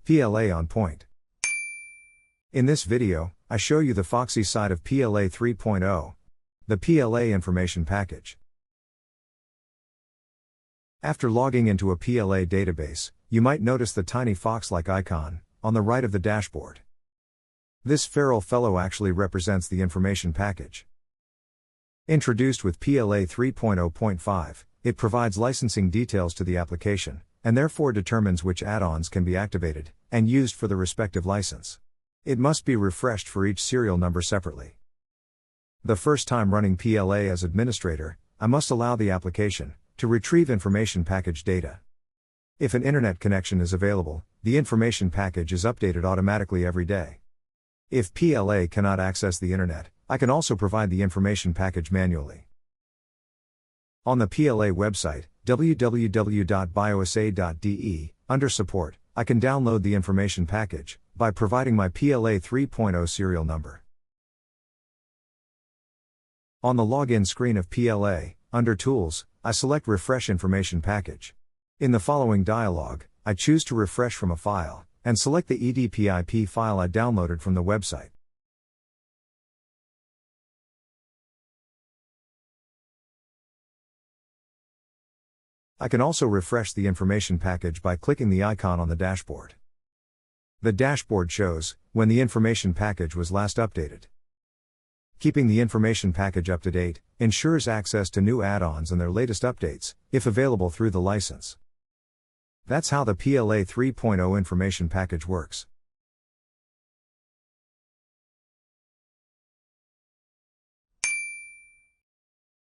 PLA On Point. In this video, I show you the Foxy side of PLA 3.0, the PLA information package. After logging into a PLA database, you might notice the tiny fox-like icon on the right of the dashboard. This feral fellow actually represents the information package. Introduced with PLA 3.0.5, it provides licensing details to the application, and therefore determines which add-ons can be activated and used for the respective license. It must be refreshed for each serial number separately. The first time running PLA as administrator, I must allow the application to retrieve information package data. If an internet connection is available, the information package is updated automatically every day. If PLA cannot access the internet, I can also provide the information package manually. On the PLA website, www.biosa.de, under Support, I can download the information package by providing my PLA 3.0 serial number. On the login screen of PLA, under Tools, I select Refresh Information Package. In the following dialog, I choose to refresh from a file, and select the EDPIP file I downloaded from the website. I can also refresh the information package by clicking the icon on the dashboard. The dashboard shows when the information package was last updated. Keeping the information package up to date ensures access to new add-ons and their latest updates, if available through the license. That's how the PLA 3.0 information package works.